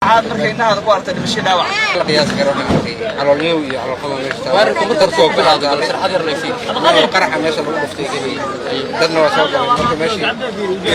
عاد مركينا هذا قارت المشي داوع قياس كرامة على النيو على القمر وارد كمبيوتر فوق بالهذا بس حاضر لي فيه قرحة ماشي بالقفتي ددنا وسوق ماشي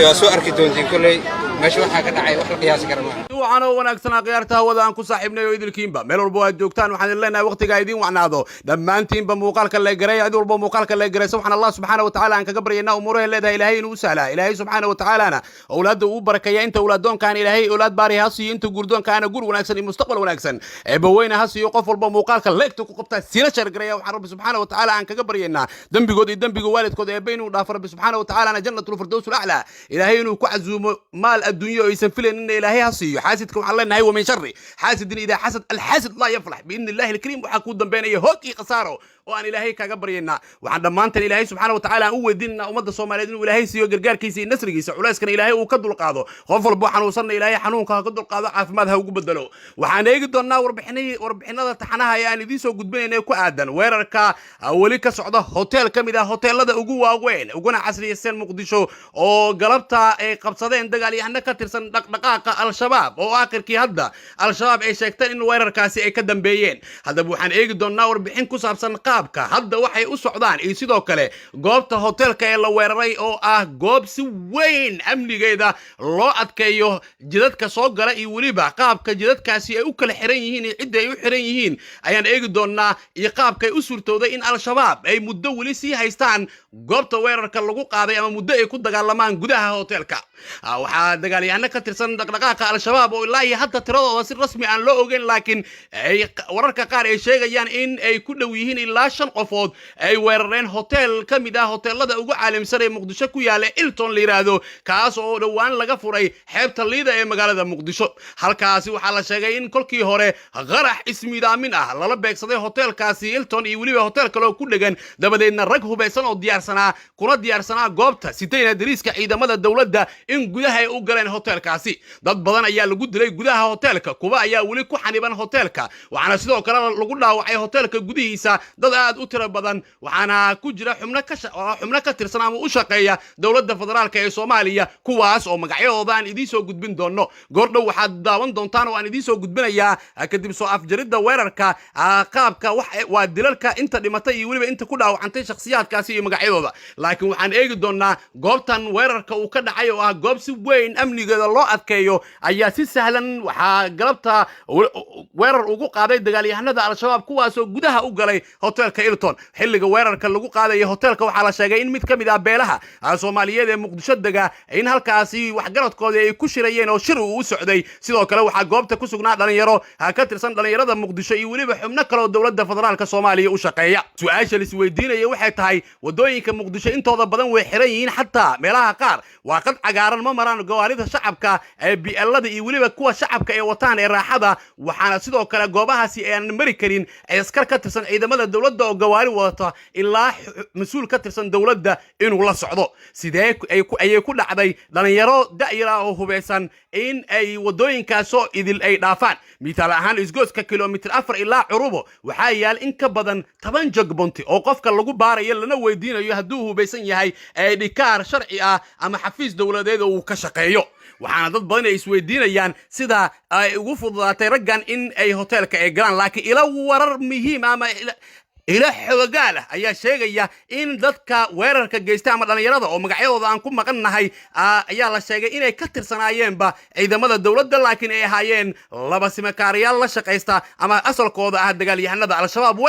يا سو أركيدونتين كله ماشي واحد كده عاي واحد قياس كرامة وأنا وناكسنا قيارتها وذا أنكو صاحبنا يويد الكيمبا ميلور بوا الدكتان وحن لنا وقت قايدين وعناضو لما أنتين بموقالك اللي جري عدول بموقالك اللي جري سبحان الله سبحانه وتعالى أنك قبرينا أموره اللي ده إلهي نوسالا إلهي سبحانه وتعالى أنا أولاد وبركة أنت أولادون كان إلهي أولاد باري هاسي أنت جردون كان جور وناكسن المستقبل وناكسن بوينا هاسي يقفل بموقالك اللي تقبض سيرة شرقية وحرب سبحانه وتعالى أنك قبرينا دم بيجود دم بيجو والد كده بينه ودافر سبحانه وتعالى أنا جنة الفردوس الأعلى إلهي نكعزو مال الدنيا ويسنفل إن إلهي هاسي حاسدكم على الله ومن شر حاسد إذا حسد الحاسد لا يفلح بإذن الله الكريم وحكود بين يهوكي قصاره وأن إلهي كجبرينا وعند ما أنت إلهي سبحانه وتعالى هو ديننا ومد الصوماليين وإلهي سيو جرجار كيسي النسر كيسي علاس كان إلهي وكدر القاضي خفر بوحن وصلنا إلهي حنون كدر القاضي عاف مذهب وجبدلو وحنيجي دورنا وربحنا تحناها يعني دي سو جد بيننا كأدن ويركا أوليك صعدة هوتيل كم إذا هوتيل لذا أجوا وين أجونا عصري السن مقدشو أو قلبتها قبصدين دقالي إحنا كترسن دقائق الشباب أو آخر كي هدا الشباب أي شيكتين إنه ويركاسي أي كدم بيين هذا بوحن إيجي دورنا وربحين كسب سن hadda waxay u socdaan iyo sidoo kale goobta hotelka ee la weeraray oo ah goob si weyn amnigeeda loo adkeeyo jidadka soo gala iyo waliba qaabka jidadkaasi ay u kala xiran yihiin iyo cid ay u xiran yihiin ayaan eegi doonaa iyo qaabka ay u suurtooday in al-shabaab ay muddo wali sii haystaan goobta weerarka lagu qaaday ama muddo ay ku dagaalamaan gudaha hotelka waxaa dagaalyahano ka tirsan dhaqdhaqaaqa al-shabaab oo ilaa iyo hadda tiradooda si rasmi aan loo ogeyn laakiin wararka qaar ay sheegayaan in ay ku dhow yihiin ilaa 5 qofood ay weerareen hotel kamid ah hoteelada ugu caalamsan ee Muqdisho ku yaala Hilton la yiraahdo kaas oo dhawaan laga furay xeebta liida ee magaalada Muqdisho halkaasi waxa la sheegay in kolkii hore qarax ismiidaamin ah lala beegsaday hotelkaasi Hilton iyo waliba hotel kale oo ku dhagan dabadeedna rag hubeysan oo diyaarsanaa goobta sitayna dariiska ciidamada dawladda in gudaha ay u galeen hotelkaasi dad badan ayaa lagu dilay gudaha hotelka kuwa ayaa wali ku xaniban hotelka waxaana sidoo kale lagu dhaawacay hotelka gudihiisa dad aad u tiro badan waxaana ku jira xubno ka tirsan ama u shaqeeya dawladda federaalka ee Soomaaliya kuwaas oo magacyadooda aan idin soo gudbin doono goordhow waxaad daawan doontaan oo aan idin soo gudbinayaa kadib soo afjaridda weerarka qaabka waa dilalka inta dhimatay iyo waliba inta ku dhaawacantay shakhsiyaadkaasi iyo magacyadooda laakiin waxaan eegi doonaa goobtan weerarka uu ka dhacay oo ah goob si weyn amnigeeda loo adkeeyo ayaa si sahlan waxaa galabta weerar ugu qaaday dagaalyahanada al-shabaab kuwaas oo gudaha u galay hotelka Hilton xilliga weerarka lagu qaadayo hotelka waxaa la sheegay in mid kamid ah beelaha Soomaaliyeed ee Muqdisho daga in halkaasi waxgaradkooda ay ku shirayeen oo shir uu u socday sidoo kale waxaa goobta ku sugnaa dhalinyaro ka tirsan dhalinyarada Muqdisho iyo waliba xubno kale oo dawladda federaalka Soomaaliya u shaqeeya su'aasha la isweydiinayo waxay tahay wadooyinka Muqdisho intooda badan way xiran yihiin xataa meelaha qaar waa qad cagaaran ma maraan gawaarida shacabka ee bi'alada iyo waliba kuwa shacabka ee wataan ee raaxada waxaana sidoo kale goobahaasi aan mari karin askar ka tirsan ciidamada dawladda oo gawaari wata ilaa mas'uul ka tirsan dawladda inuu la socdo sidee ay ku dhacday dhalinyaro da'yara oo hubeysan in ay wadooyinkaas oo idil ay dhaafaan misaal ahaan isgooska kilomitir 4 ilaa Curubo waxaa yaal in ka badan 10 jagboonti oo qofka lagu baarayo lana weydiinayo hadduu hubeysan yahay ay dhikaar sharci ah ama xafiis dawladeed oo uu ka shaqeeyo waxaana dad badan ay isweydiinayaan sida ay ugu fududaatay raggan in ay hotelka ay galaan laakiin ila warar muhiim ama ila xogaal ayaa sheegaya in dadka weerarka geystay ama dhalinyarada oo magacyadooda aan ku maqannahay ayaa la sheegay inay ka tirsanaayeenba ciidamada dawladda laakiin ay ahaayeen laba simakaariyaal la shaqeysta ama asalkooda ah dagaalyahanada al-shabaab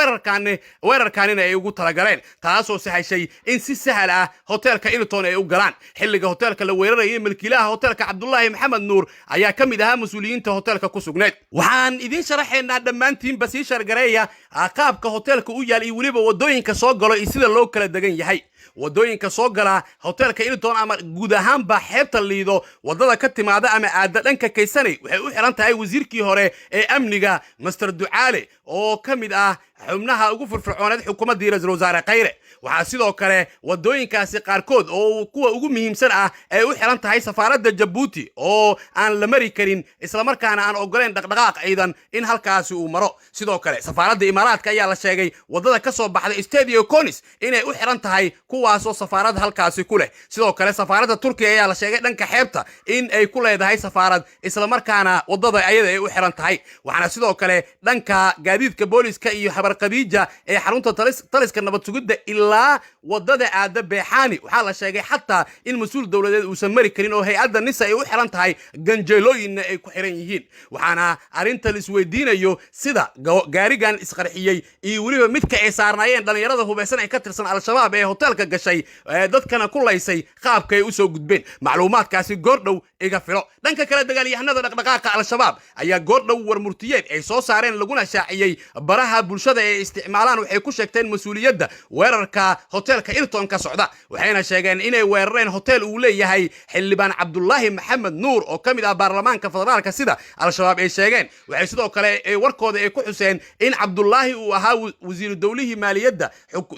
weerarkaanina ay ugu talagaleen taasoo sahashay in si sahal ah hotelka Hilton ay u galaan xilliga hotelka la weerarayay milkiilaha hotelka Cabdullaahi Maxamed Nuur ayaa kamid ahaa mas'uuliyiinta hotelka ku sugneed waxaan idin sharaxaynaa dhammaantiin basi shargareeya qaabka hotelka yaal iyo waliba wadooyinka soo galo iyo sida loo kala degan yahay wadooyinka soo gala hotelka Hilton ama guud ahaan ba xeebta liido wadada ka timaada ama aada dhanka Kaysanay waxay u xiran tahay wasiirkii hore ee amniga Mr Ducaale oo kamid ah xubnaha ugu firfircooneed xukuumadda ra'iisul wasaare Khayre waxaa sidoo kale wadooyinkaasi qaarkood oo kuwa ugu muhiimsan ah ay u xiran tahay safaaradda Djibouti oo aan la mari karin isla markaana aan ogoleen dhaqdhaqaaq ciidan in halkaasi uu maro sidoo kale safaaradda Imaaraadka ayaa la sheegay wadada ka soo baxday Stadio Conis inay u xiran tahay kuwaasoo safaarad halkaasi ku leh sidoo kale safaaradda Turkiga ayaa la sheegay dhanka xeebta in ay ku leedahay safaarad isla markaana wadada ayada ay u xiran tahay waxaana sidoo kale dhanka gaadiidka booliska iyo habar Khadiija ee xarunta taliska nabad sugidda ilaa wadada aada Beexaani waxaa la sheegay xataa in mas'uul dawladeed uusan mari karin oo hay'adda nisa ay u xiran tahay ganjeelooyin ay ku xiran yihiin waxaana arinta la isweydiinayo sida gaarigan isqarxiyay iyo waliba midka ay saarnaayeen dhalinyarada hubeysan ay ka tirsan al-shabaab ee hotelka gashay dadkana ku laysay qaabka ay u soo gudbeen macluumaadkaasi goordhow iga filo dhanka kale dagaalyahanada dhaqdhaqaaqa al-shabaab ayaa goordhow warmurtiyeed ay soo saareen laguna shaaciyay baraha bulshada ee isticmaalaan waxay ku sheegteen mas'uuliyadda weerarka hotelka Hilton ka socda waxayna sheegeen inay weerareen hotel uu leeyahay xildhibaan Cabdullaahi Maxamed Nuur oo kamid ah baarlamaanka federaalka sida al-shabaab ay sheegeen waxay sidoo kale warkooda ay ku xuseen in Cabdullaahi uu ahaa wasiir dawlihii maaliyadda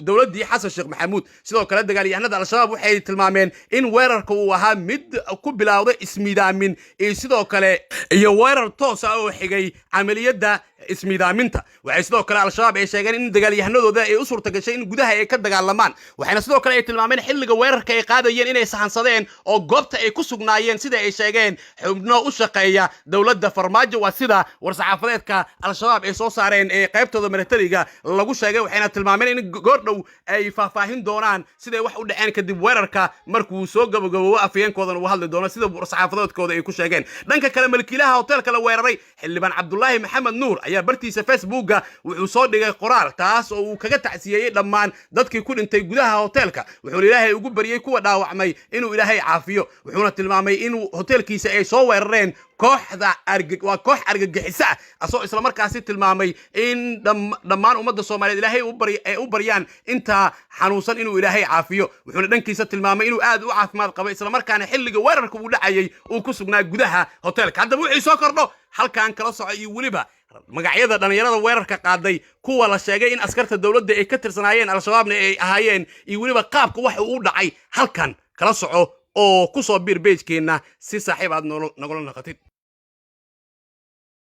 dawladii Xasan Sheekh Maxamuud sidoo kale dagaalyahanada al-shabaab waxay tilmaameen in weerarka uu ahaa mid ku bilowday ismiidaamin iyo sidoo kale iyo weerar toos ah oo xigay amaliyada ismiidaaminta waxay sidoo kale al-shabaab ay sheegeen in dagaalyahanadooda ay u suurta gashay in gudaha ay ka dagaalamaan waxayna sidoo kale ay tilmaameen xilliga weerarka ay qaadayeen inay sahansadeen oo goobta ay ku sugnaayeen sida ay sheegeen xubno u shaqeeya dawladda Farmaajo waa sida warsaxaafadeedka al-shabaab ay soo saareen ee qaybtooda militariga lagu sheegay waxayna tilmaameen in goordhow ay faahfaahin doonaan siday wax u dhaceen kadib weerarka markuu soo gabagabo afyeenkoodan uu hadli doono sida warsaxaafadeedkooda ay ku sheegeen dhanka kale milkiilaha hotelka la weeraray xildhibaan Cabdullaahi Maxamed Nuur ayaa bartiisa Facebooka wuxuu soo dhigay qoraal taas oo uu kaga tacsiyeeyay dhammaan dadkii ku dhintay gudaha hotelka wuxuu Ilaahay ugu bariyay kuwa dhaawacmay inuu Ilaahay caafiyo wuxuuna tilmaamay inuu hotelkiisa ay soo weerareen koox argagixisa asoo isla markaasi tilmaamay in dhammaan ummadda Soomaaliyeed Ilaahay u bariyaan inta xanuunsan inuu Ilaahay caafiyo wuxuuna dhankiisa tilmaamay inuu aad u caafimaad qabo isla markaana xilliga weerarka uu dhacayay uu ku sugnaa gudaha hotelka haddaba wixii soo kordho halkaan kala soco iyo waliba magacyada dhalinyarada weerarka qaaday kuwa la sheegay in askarta dawladda ay ka tirsanaayeen al-shabaabna ay ahaayeen iyo waliba qaabka wax uu dhacay halkan kala soco oo ku soo bir page-keena si saaxiib aad nagula noqotid